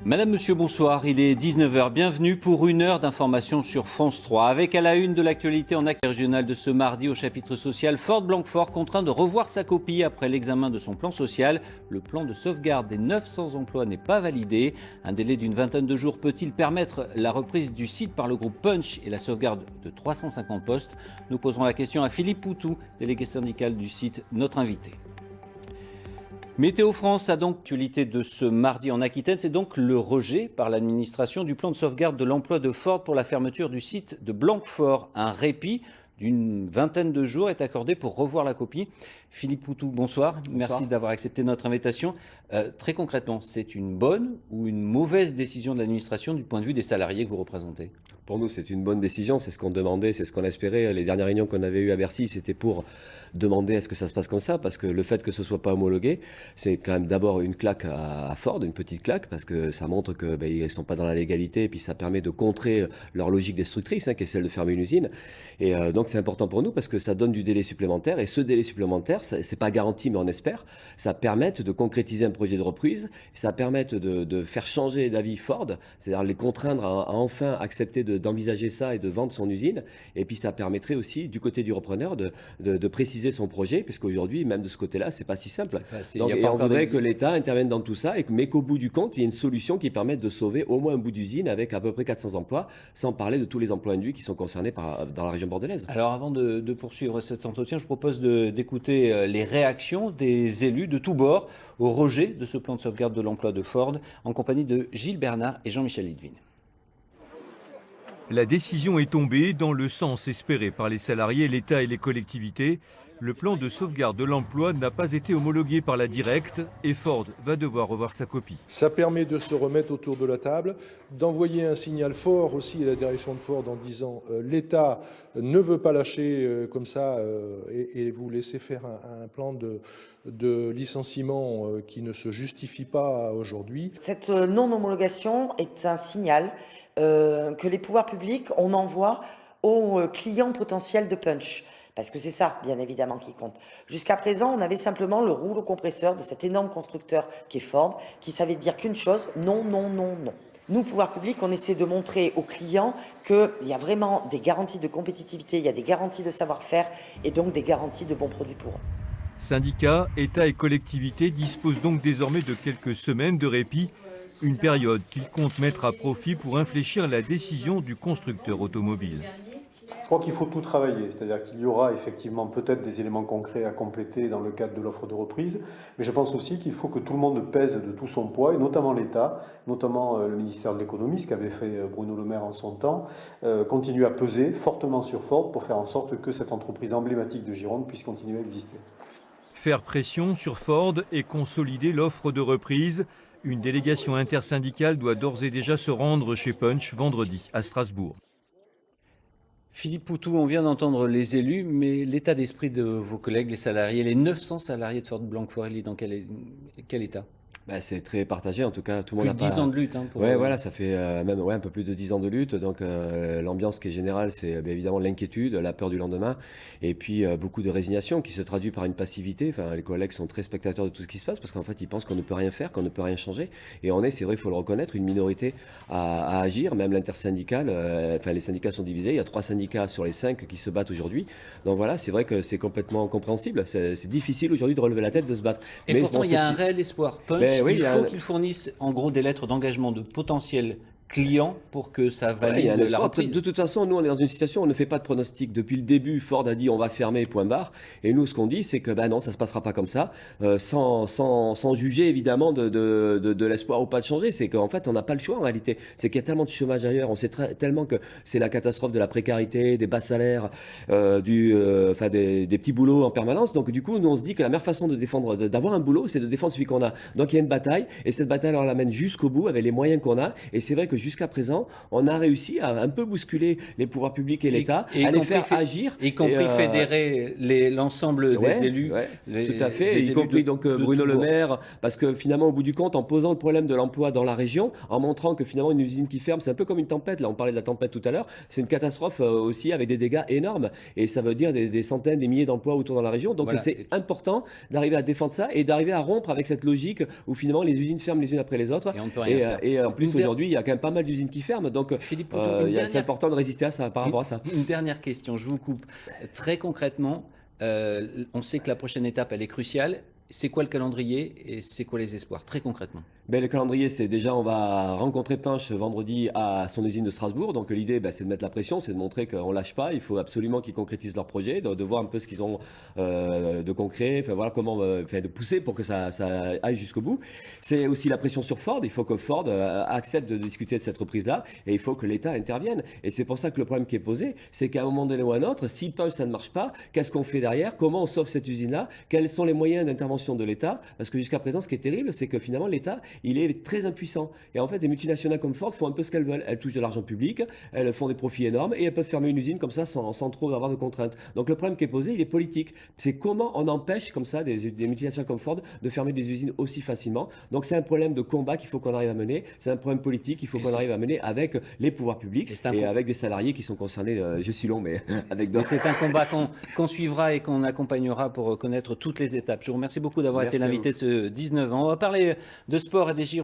Madame, Monsieur, bonsoir. Il est 19 h. Bienvenue pour une heure d'information sur France 3. Avec à la une de l'actualité en acte régional de ce mardi au chapitre social, Ford-Blanquefort contraint de revoir sa copie après l'examen de son plan social. Le plan de sauvegarde des 900 emplois n'est pas validé. Un délai d'une vingtaine de jours peut-il permettre la reprise du site par le groupe Punch et la sauvegarde de 350 postes? Nous poserons la question à Philippe Poutou, délégué syndical du site, notre invité. Météo France a donc l'actualité de ce mardi en Aquitaine, c'est donc le rejet par l'administration du plan de sauvegarde de l'emploi de Ford pour la fermeture du site de Blanquefort. Un répit d'une vingtaine de jours est accordé pour revoir la copie. Philippe Poutou, bonsoir. Merci d'avoir accepté notre invitation. Très concrètement, c'est une bonne ou une mauvaise décision de l'administration du point de vue des salariés que vous représentez? Pour nous, c'est une bonne décision, c'est ce qu'on demandait, c'est ce qu'on espérait. Les dernières réunions qu'on avait eues à Bercy, c'était pour demander est-ce que ça se passe comme ça, parce que le fait que ce ne soit pas homologué, c'est quand même d'abord une claque à Ford, une petite claque, parce que ça montre qu'ils ne sont pas dans la légalité, et puis ça permet de contrer leur logique destructrice, qui est celle de fermer une usine. Et donc c'est important pour nous, parce que ça donne du délai supplémentaire, et ce délai supplémentaire, ce n'est pas garanti, mais on espère, ça permet de concrétiser un projet de reprise, ça permet de faire changer d'avis Ford, c'est-à-dire les contraindre à enfin accepter d'envisager ça et de vendre son usine. Et puis ça permettrait aussi du côté du repreneur de préciser son projet, parce qu'aujourd'hui, même de ce côté-là, c'est pas si simple. Donc, on voudrait que l'État intervienne dans tout ça, mais qu'au bout du compte, il y ait une solution qui permette de sauver au moins un bout d'usine avec à peu près 400 emplois, sans parler de tous les emplois induits qui sont concernés dans la région bordelaise. Alors avant de poursuivre cet entretien, je propose d'écouter les réactions des élus de tous bords au rejet de ce plan de sauvegarde de l'emploi de Ford, en compagnie de Gilles Bernard et Jean-Michel Lidvine. La décision est tombée dans le sens espéré par les salariés, l'État et les collectivités. Le plan de sauvegarde de l'emploi n'a pas été homologué par la directe et Ford va devoir revoir sa copie. Ça permet de se remettre autour de la table, d'envoyer un signal fort aussi à la direction de Ford en disant l'État ne veut pas lâcher comme ça et vous laisser faire un plan de licenciement qui ne se justifie pas aujourd'hui. Cette non-homologation est un signal que les pouvoirs publics, on envoie aux clients potentiels de Punch. Parce que c'est ça, bien évidemment, qui compte. Jusqu'à présent, on avait simplement le rouleau compresseur de cet énorme constructeur qui est Ford, qui savait dire qu'une chose, non, non, non, non. Nous, pouvoirs publics, on essaie de montrer aux clients qu'il y a vraiment des garanties de compétitivité, il y a des garanties de savoir-faire et donc des garanties de bons produits pour eux. Syndicats, État et collectivités disposent donc désormais de quelques semaines de répit, une période qu'ils comptent mettre à profit pour infléchir la décision du constructeur automobile. Je crois qu'il faut tout travailler, c'est-à-dire qu'il y aura effectivement peut-être des éléments concrets à compléter dans le cadre de l'offre de reprise, mais je pense aussi qu'il faut que tout le monde pèse de tout son poids, et notamment l'État, notamment le ministère de l'économie, ce qu'avait fait Bruno Le Maire en son temps, continue à peser fortement sur Ford pour faire en sorte que cette entreprise emblématique de Gironde puisse continuer à exister. Faire pression sur Ford et consolider l'offre de reprise. Une délégation intersyndicale doit d'ores et déjà se rendre chez Punch vendredi à Strasbourg. Philippe Poutou, on vient d'entendre les élus, mais l'état d'esprit de vos collègues, les salariés, les 900 salariés de Ford-Blanquefort, il est dans quel état? C'est très partagé, en tout cas, tout le monde a plus de 10 ans de lutte. Voilà, ça fait même un peu plus de 10 ans de lutte. Donc l'ambiance qui est générale, c'est évidemment l'inquiétude, la peur du lendemain, et puis beaucoup de résignation qui se traduit par une passivité. Enfin, les collègues sont très spectateurs de tout ce qui se passe parce qu'en fait, ils pensent qu'on ne peut rien faire, qu'on ne peut rien changer. Et on est, c'est vrai, il faut le reconnaître, une minorité à agir, même l'intersyndicale. Les syndicats sont divisés. Il y a 3 syndicats sur les 5 qui se battent aujourd'hui. Donc voilà, c'est vrai que c'est complètement compréhensible. C'est difficile aujourd'hui de relever la tête, de se battre. Et pourtant, il y a un réel espoir. Il faut qu'ils fournissent en gros des lettres d'engagement de potentiels clients pour que ça valide la reprise. De toute façon, nous, on est dans une situation où on ne fait pas de pronostic. Depuis le début, Ford a dit on va fermer, point barre. Et nous, ce qu'on dit, c'est que non, ça ne se passera pas comme ça, sans juger évidemment de l'espoir ou pas de changer. C'est qu'en fait, on n'a pas le choix en réalité. C'est qu'il y a tellement de chômage ailleurs. On sait tellement que c'est la catastrophe de la précarité, des bas salaires, des petits boulots en permanence. Donc du coup, nous, on se dit que la meilleure façon d'avoir un boulot, c'est de défendre celui qu'on a. Donc il y a une bataille. Et cette bataille, on la mène jusqu'au bout avec les moyens qu'on a. Et c'est vrai que jusqu'à présent, on a réussi à un peu bousculer les pouvoirs publics et l'État, à les faire agir. Y compris fédérer l'ensemble des élus. Tout à fait, y compris donc Bruno Le Maire, parce que finalement, au bout du compte, en posant le problème de l'emploi dans la région, en montrant que finalement une usine qui ferme, c'est un peu comme une tempête. Là, on parlait de la tempête tout à l'heure. C'est une catastrophe aussi avec des dégâts énormes. Et ça veut dire des centaines, des milliers d'emplois autour dans la région. Donc c'est important d'arriver à défendre ça et d'arriver à rompre avec cette logique où finalement les usines ferment les unes après les autres. Et on ne peut rien faire. Et en plus, aujourd'hui, il y a quand même pas mal d'usines qui ferment. Donc Philippe, c'est important de résister à ça par rapport à ça. Une dernière question, je vous coupe. Très concrètement, on sait que la prochaine étape, elle est cruciale. C'est quoi le calendrier et c'est quoi les espoirs, très concrètement? Le calendrier, c'est déjà, on va rencontrer Punch vendredi à son usine de Strasbourg. Donc l'idée, c'est de mettre la pression, c'est de montrer qu'on ne lâche pas. Il faut absolument qu'ils concrétisent leur projet, de voir un peu ce qu'ils ont de concret, enfin, voilà, comment, de pousser pour que ça aille jusqu'au bout. C'est aussi la pression sur Ford. Il faut que Ford accepte de discuter de cette reprise-là et il faut que l'État intervienne. Et c'est pour ça que le problème qui est posé, c'est qu'à un moment donné ou à un autre, si Punch, ça ne marche pas, qu'est-ce qu'on fait derrière? Comment on sauve cette usine-là? Quels sont les moyens d'intervention de l'État? Parce que jusqu'à présent, ce qui est terrible, c'est que finalement, l'État, il est très impuissant. Et en fait, des multinationales comme Ford font un peu ce qu'elles veulent. Elles touchent de l'argent public, elles font des profits énormes et elles peuvent fermer une usine comme ça sans trop avoir de contraintes. Donc le problème qui est posé, il est politique. C'est comment on empêche comme ça des multinationales comme Ford de fermer des usines aussi facilement. Donc c'est un problème de combat qu'il faut qu'on arrive à mener. C'est un problème politique qu'il faut qu'on arrive à mener avec les pouvoirs publics et avec des salariés qui sont concernés. Je suis long, mais avec d'autres. C'est un combat qu'on suivra et qu'on accompagnera pour connaître toutes les étapes. Je vous remercie beaucoup d'avoir été l'invité de ce 19 ans. On va parler de sport et des Girondins.